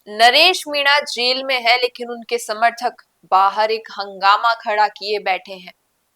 Naresh Meena jail में है लेकिन उनके समर्थक बाहर एक हंगामा खड़ा किए बैठे हैं।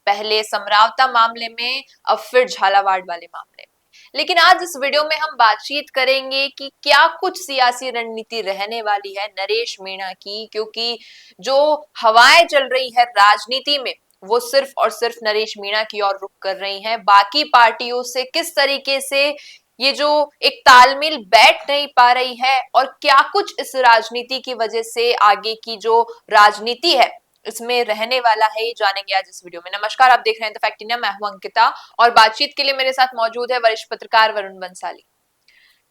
पहले समरावता मामले में, अब फिर झालावाड़ वाले मामले में। लेकिन आज इस वीडियो में हम बातचीत करेंगे कि क्या कुछ सियासी रणनीति रहने वाली है नरेश मीणा की, क्योंकि जो हवाएं चल रही है राजनीति में वो सिर्फ और सिर्फ नरेश मीणा की ओर रुख कर रही हैं। बाकी पार्टियों से किस तरीके से ये जो एक तालमेल बैठ नहीं पा रही है और क्या कुछ इस राजनीति की वजह से आगे की जो राजनीति है इसमें रहने वाला है, ये जानेंगे आज इस वीडियो में। नमस्कार, आप देख रहे हैं द फैक्ट इंडिया, मैं हूं अंकिता और बातचीत के लिए मेरे साथ मौजूद है वरिष्ठ पत्रकार वरुण बंसाली।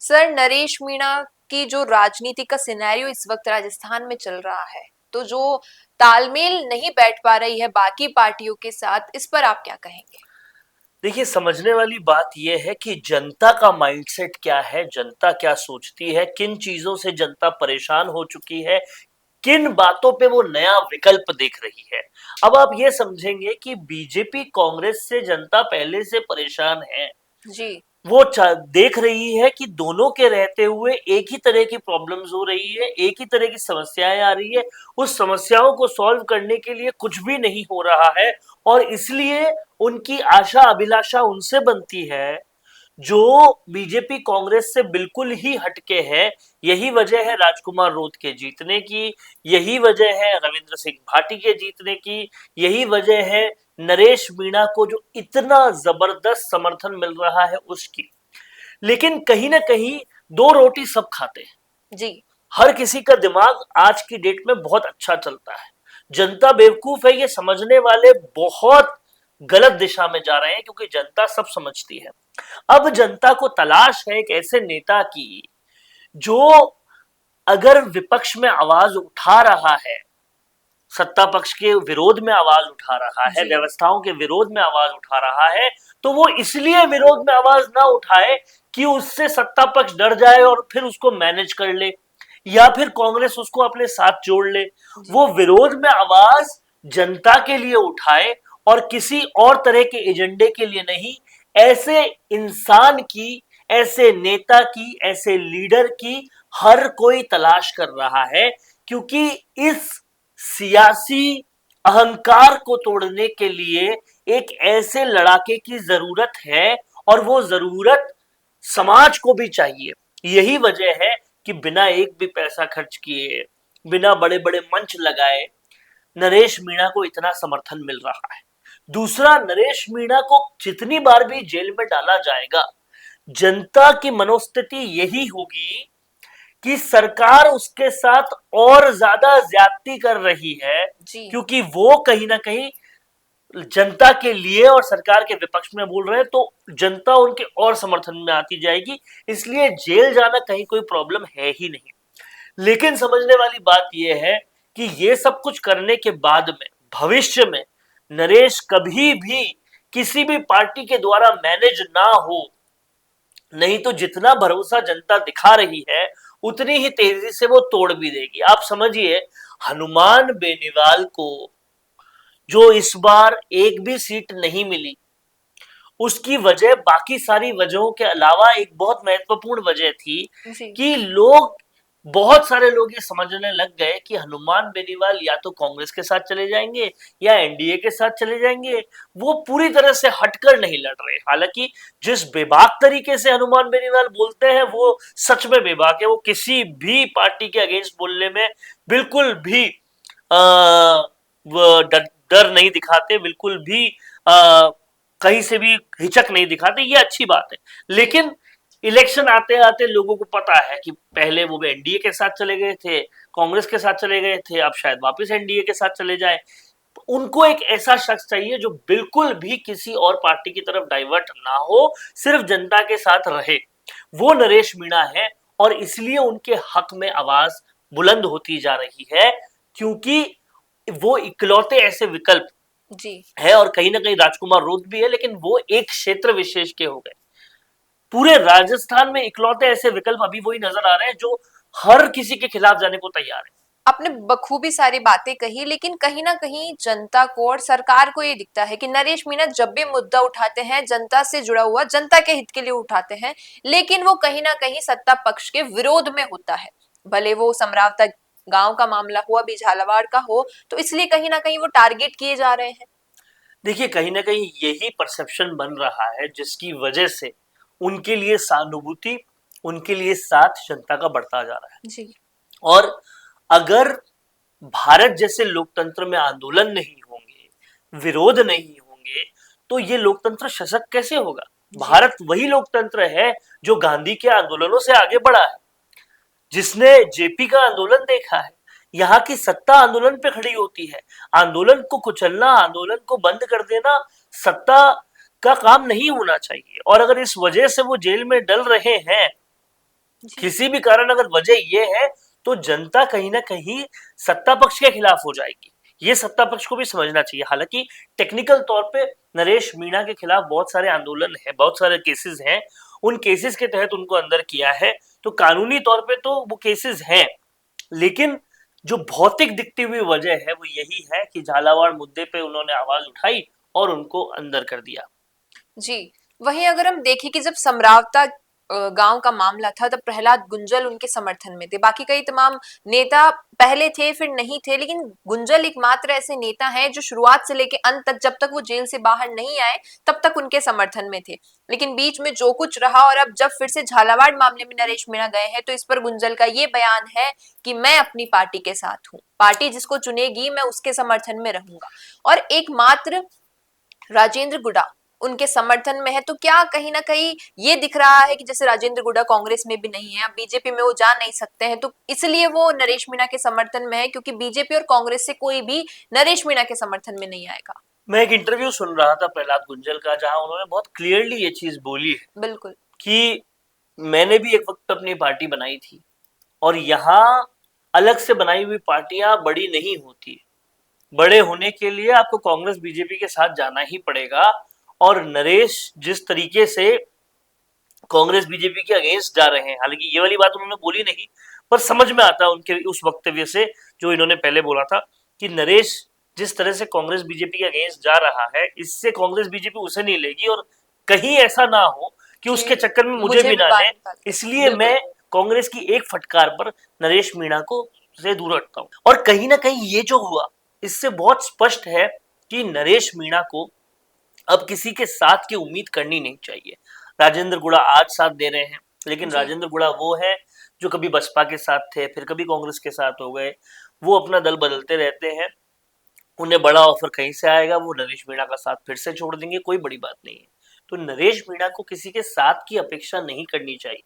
सर, नरेश मीणा की जो राजनीति का सिनेरियो इस वक्त राजस्थान में चल रहा है, तो जो तालमेल नहीं बैठ पा रही है बाकी पार्टियों के साथ, इस पर आप क्या कहेंगे? देखिए, समझने वाली बात यह है कि जनता का माइंडसेट क्या है, जनता क्या सोचती है, किन चीजों से जनता परेशान हो चुकी है, किन बातों पे वो नया विकल्प देख रही है। अब आप ये समझेंगे कि बीजेपी कांग्रेस से जनता पहले से परेशान है। जी। वो देख रही है कि दोनों के रहते हुए एक ही तरह की प्रॉब्लम्स हो रही है, एक ही तरह की समस्याएं आ रही है। उस समस्याओं को सॉल्व करने के लिए कुछ भी नहीं हो रहा है और इसलिए उनकी आशा अभिलाषा उनसे बनती है जो बीजेपी कांग्रेस से बिल्कुल ही हटके है। यही वजह है राजकुमार रोत के जीतने की, यही वजह है रविंद्र सिंह भाटी के जीतने की, यही वजह है नरेश मीणा को जो इतना जबरदस्त समर्थन मिल रहा है उसकी। लेकिन कहीं ना कहीं दो रोटी सब खाते हैं। जी। हर किसी का दिमाग आज की डेट में बहुत अच्छा चलता है। जनता बेवकूफ है, ये समझने वाले बहुत गलत दिशा में जा रहे हैं क्योंकि जनता सब समझती है। अब जनता को तलाश है एक ऐसे नेता की जो अगर विपक्ष में आवाज उठा रहा है, सत्ता पक्ष के विरोध में आवाज उठा रहा है, जी। व्यवस्थाओं के विरोध में आवाज उठा रहा है, तो वो इसलिए विरोध में आवाज ना उठाए कि उससे सत्ता पक्ष डर जाए और फिर उसको मैनेज कर ले या फिर कांग्रेस उसको अपने साथ जोड़ ले। जी। वो विरोध में आवाज जनता के लिए उठाए और किसी और तरह के एजेंडे के लिए नहीं। ऐसे इंसान की, ऐसे नेता की, ऐसे लीडर की हर कोई तलाश कर रहा है क्योंकि इस सियासी अहंकार को तोड़ने के लिए एक ऐसे लड़ाके की जरूरत है और वो जरूरत समाज को भी चाहिए। यही वजह है कि बिना एक भी पैसा खर्च किए, बिना बड़े बड़े मंच लगाए नरेश मीणा को इतना समर्थन मिल रहा है। दूसरा, नरेश मीणा को जितनी बार भी जेल में डाला जाएगा, जनता की मनोस्थिति यही होगी कि सरकार उसके साथ और ज्यादा ज्यादती कर रही है जी। क्योंकि वो कहीं ना कहीं जनता के लिए और सरकार के विपक्ष में बोल रहे हैं, तो जनता उनके और समर्थन में आती जाएगी। इसलिए जेल जाना कहीं कोई प्रॉब्लम है ही नहीं। लेकिन समझने वाली बात यह है कि ये सब कुछ करने के बाद में भविष्य में नरेश कभी भी किसी भी पार्टी के द्वारा मैनेज ना हो। नहीं तो जितना भरोसा जनता दिखा रही है उतनी ही तेजी से वो तोड़ भी देगी। आप समझिए, हनुमान बेनीवाल को जो इस बार एक भी सीट नहीं मिली, उसकी वजह बाकी सारी वजहों के अलावा एक बहुत महत्वपूर्ण वजह थी जी। कि लोग, बहुत सारे लोग ये समझने लग गए कि हनुमान बेनीवाल या तो कांग्रेस के साथ चले जाएंगे या एनडीए के साथ चले जाएंगे। वो पूरी तरह से हटकर नहीं लड़ रहे। हालांकि जिस बेबाक तरीके से हनुमान बेनीवाल बोलते हैं वो सच में बेबाक है। वो किसी भी पार्टी के अगेंस्ट बोलने में बिल्कुल भी वो डर नहीं दिखाते, बिल्कुल भी कहीं से भी हिचक नहीं दिखाते। ये अच्छी बात है। जी। लेकिन इलेक्शन आते आते लोगों को पता है कि पहले वो एनडीए के साथ चले गए थे, कांग्रेस के साथ चले गए थे, अब शायद वापस एनडीए के साथ चले जाए। तो उनको एक ऐसा शख्स चाहिए जो बिल्कुल भी किसी और पार्टी की तरफ डाइवर्ट ना हो, सिर्फ जनता के साथ रहे। वो नरेश मीणा है और इसलिए उनके हक में आवाज बुलंद होती जा रही है क्योंकि वो इकलौते ऐसे विकल्प जी। है। और कहीं ना कहीं राजकुमार रोत भी है, लेकिन वो एक क्षेत्र विशेष के हो गए। पूरे राजस्थान में इकलौते ऐसे विकल्प अभी वही नजर आ रहे हैं जो हर किसी के खिलाफ जाने को तैयार है। आपने बखूबी सारी बातें कही, लेकिन कहीं ना कहीं जनता को और सरकार को ये दिखता है कि नरेश मीणा जब भी मुद्दा उठाते हैं जनता से जुड़ा हुआ, जनता के हित के लिए उठाते हैं, लेकिन वो कहीं ना कहीं सत्ता पक्ष के विरोध में होता है। भले वो समरावता गांव का मामला हो, अभी झालावाड़ का हो, तो इसलिए कहीं ना कहीं वो टारगेट किए जा रहे हैं। देखिए कहीं ना कहीं यही परसेप्शन बन रहा है जिसकी वजह से उनके लिए सहानुभूति, उनके लिए साथ जनता का बढ़ता जा रहा है। जी। और अगर भारत जैसे लोकतंत्र में आंदोलन नहीं होंगे, विरोध नहीं होंगे, तो ये लोकतंत्र सशक्त कैसे होगा? जी। भारत वही लोकतंत्र है जो गांधी के आंदोलनों से आगे बढ़ा है, जिसने जेपी का आंदोलन देखा है। यहाँ की सत्ता आंदोलन पे खड़ी होती है। आंदोलन को कुचलना, आंदोलन को बंद कर देना सत्ता का काम नहीं होना चाहिए। और अगर इस वजह से वो जेल में डल रहे हैं, जी। किसी भी कारण अगर वजह ये है, तो जनता कहीं ना कहीं सत्ता पक्ष के खिलाफ हो जाएगी। ये सत्ता पक्ष को भी समझना चाहिए। हालांकि टेक्निकल तौर पे नरेश मीणा के खिलाफ बहुत सारे आंदोलन है, बहुत सारे केसेस हैं, उन केसेस के तहत उनको अंदर किया है, तो कानूनी तौर पे तो वो केसेस हैं। लेकिन जो भौतिक दिखती हुई वजह है वो यही है कि झालावाड़ मुद्दे पे उन्होंने आवाज उठाई और उनको अंदर कर दिया। जी। वहीं अगर हम देखें कि जब समरावता गांव का मामला था, तब प्रहलाद गुंजल उनके समर्थन में थे, बाकी कई तमाम नेता पहले थे फिर नहीं थे, लेकिन गुंजल एकमात्र ऐसे नेता हैं जो शुरुआत से लेकर अंत तक, जब तक वो जेल से बाहर नहीं आए तब तक उनके समर्थन में थे। लेकिन बीच में जो कुछ रहा और अब जब फिर से झालावाड़ मामले में नरेश मीणा गए हैं, तो इस पर गुंजल का ये बयान है कि मैं अपनी पार्टी के साथ हूँ, पार्टी जिसको चुनेगी मैं उसके समर्थन में रहूंगा। और एकमात्र राजेंद्र गुडा उनके समर्थन में है। तो क्या कहीं ना कहीं ये दिख रहा है कि जैसे राजेंद्र गुडा कांग्रेस में भी नहीं है, अब बीजेपी में वो जा नहीं सकते हैं, तो इसलिए वो नरेश मीणा के समर्थन में है, क्योंकि बीजेपी और कांग्रेस से कोई भी नरेश मीणा के समर्थन में नहीं आएगा। मैं एक इंटरव्यू सुन रहा था प्रहलाद गुंजल का, जहां उन्होंने बहुत क्लियरली ये चीज बोली है बिल्कुल। कि मैंने भी एक वक्त अपनी पार्टी बनाई थी, और यहाँ अलग से बनाई हुई पार्टियां बड़ी नहीं होती। बड़े होने के लिए आपको कांग्रेस बीजेपी के साथ जाना ही पड़ेगा। और नरेश जिस तरीके से कांग्रेस बीजेपी के अगेंस्ट जा रहे हैं, हालांकि ये वाली बात उन्होंने बोली नहीं, पर समझ में आता है उनके उस वक्तव्य से जो इन्होंने पहले बोला था कि नरेश जिस तरह से कांग्रेस बीजेपी के अगेंस्ट जा रहा है, इससे कांग्रेस बीजेपी उसे नहीं लेगी, और कहीं ऐसा ना हो कि उसके कि चक्कर में मुझे मुझे भी भी ना बात ले। निकाल के। इसलिए बिल्कुल। मैं कांग्रेस की एक फटकार पर नरेश मीणा को से दूर रखता हूं। और कहीं ना कहीं ये जो हुआ, इससे बहुत स्पष्ट है कि नरेश मीणा को अब किसी के साथ की उम्मीद करनी नहीं चाहिए। राजेंद्र गुड़ा आज साथ दे रहे हैं, लेकिन जी। राजेंद्र गुड़ा वो है जो कभी बसपा के साथ थे, फिर कभी कांग्रेस के साथ हो गए। वो अपना दल बदलते रहते हैं। उन्हें बड़ा ऑफर कहीं से आएगा, वो नरेश मीणा का साथ फिर से छोड़ देंगे, कोई बड़ी बात नहीं है। तो नरेश मीणा को किसी के साथ की अपेक्षा नहीं करनी चाहिए।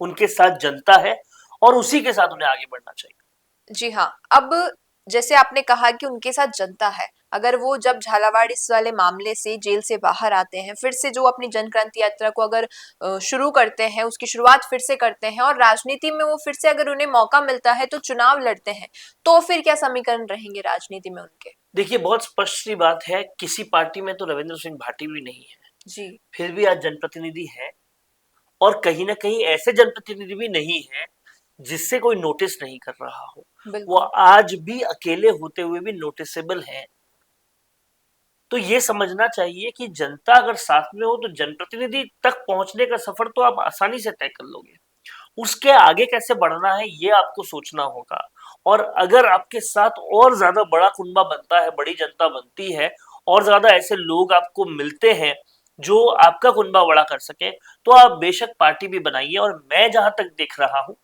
उनके साथ जनता है और उसी के साथ उन्हें आगे बढ़ना चाहिए। जी हाँ। अब जैसे आपने कहा कि उनके साथ जनता है, अगर वो जब झालावाड़ इस वाले मामले से जेल से बाहर आते हैं, फिर से जो अपनी जन क्रांति यात्रा को अगर शुरू करते हैं, उसकी शुरुआत फिर से करते हैं और राजनीति में वो फिर से अगर उन्हें मौका मिलता है तो चुनाव लड़ते हैं, तो फिर क्या समीकरण रहेंगे राजनीति में उनके? देखिए बहुत स्पष्ट सी बात है, किसी पार्टी में तो रविंद्र सिंह भाटी भी नहीं है, जी। फिर भी आज जनप्रतिनिधि है। और कहीं ना कहीं ऐसे जनप्रतिनिधि भी नहीं है जिससे कोई नोटिस नहीं कर रहा हो। वो बिल्कुल। आज भी अकेले होते हुए भी नोटिसेबल है। तो ये समझना चाहिए कि जनता अगर साथ में हो तो जनप्रतिनिधि तक पहुंचने का सफर तो आप आसानी से तय कर लोगे। उसके आगे कैसे बढ़ना है ये आपको सोचना होगा। और अगर आपके साथ और ज्यादा बड़ा कुनबा बनता है, बड़ी जनता बनती है, और ज्यादा ऐसे लोग आपको मिलते हैं जो आपका कुनबा बड़ा कर सके, तो आप बेशक पार्टी भी बनाइए। और मैं जहां तक देख रहा हूं,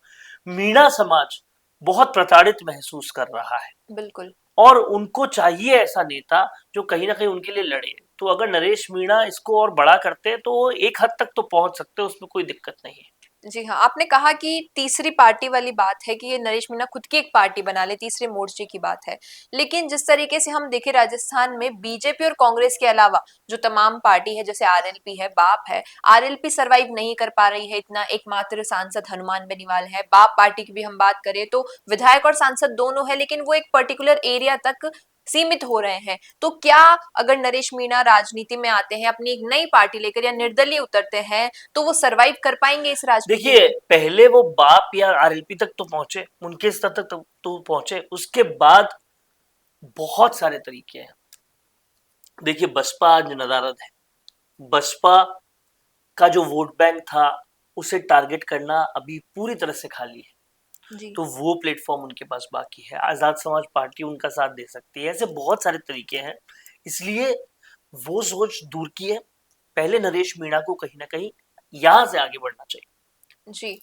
मीणा समाज बहुत प्रताड़ित महसूस कर रहा है, बिल्कुल। और उनको चाहिए ऐसा नेता जो कहीं ना कहीं उनके लिए लड़े। तो अगर नरेश मीणा इसको और बड़ा करते तो एक हद तक तो पहुंच सकते, उसमें कोई दिक्कत नहीं है। जी हाँ। आपने कहा कि तीसरी पार्टी वाली बात है कि ये नरेश मीणा खुद की एक पार्टी बना ले, तीसरे मोर्चे की बात है। लेकिन जिस तरीके से हम देखें राजस्थान में बीजेपी और कांग्रेस के अलावा जो तमाम पार्टी है, जैसे आरएलपी है, बाप है, आरएलपी सरवाइव नहीं कर पा रही है इतना, एकमात्र सांसद हनुमान बेनीवाल है। बाप पार्टी की भी हम बात करें तो विधायक और सांसद दोनों है, लेकिन वो एक पर्टिकुलर एरिया तक सीमित हो रहे हैं। तो क्या अगर नरेश मीणा राजनीति में आते हैं अपनी एक नई पार्टी लेकर या निर्दलीय उतरते हैं, तो वो सरवाइव कर पाएंगे इस राजनीति देखिए में? पहले वो बाप या आरएलपी तक तो पहुंचे, उनके स्तर तक तो पहुंचे, उसके बाद बहुत सारे तरीके हैं। देखिए बसपा आज नदारद है। बसपा का जो वोट बैंक था उसे टारगेट करना अभी पूरी तरह से खाली है। जी तो वो प्लेटफॉर्म उनके पास बाकी है। आजाद समाज पार्टी उनका साथ दे सकती है। ऐसे बहुत सारे तरीके हैं, इसलिए वो सोच दूर की है। पहले नरेश मीणा को कहीं ना कहीं यहां से आगे बढ़ना चाहिए। जी।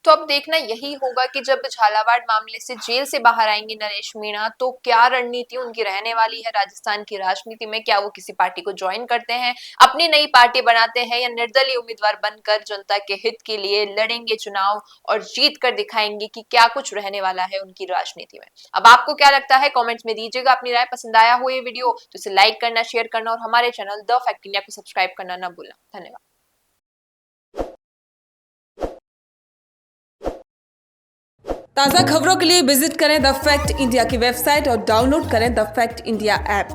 तो अब देखना यही होगा कि जब झालावाड़ मामले से जेल से बाहर आएंगे नरेश मीणा, तो क्या रणनीति उनकी रहने वाली है राजस्थान की राजनीति में। क्या वो किसी पार्टी को ज्वाइन करते हैं, अपनी नई पार्टी बनाते हैं, या निर्दलीय उम्मीदवार बनकर जनता के हित के लिए लड़ेंगे चुनाव और जीत कर दिखाएंगे कि क्या कुछ रहने वाला है उनकी राजनीति में। अब आपको क्या लगता है, कॉमेंट्स में दीजिएगा अपनी राय। पसंद आया हो ये वीडियो तो इसे लाइक करना, शेयर करना और हमारे चैनल द फैक्ट इंडिया को सब्सक्राइब करना ना भूलना। धन्यवाद। ताज़ा खबरों के लिए विजिट करें द फैक्ट इंडिया की वेबसाइट और डाउनलोड करें द फैक्ट इंडिया ऐप।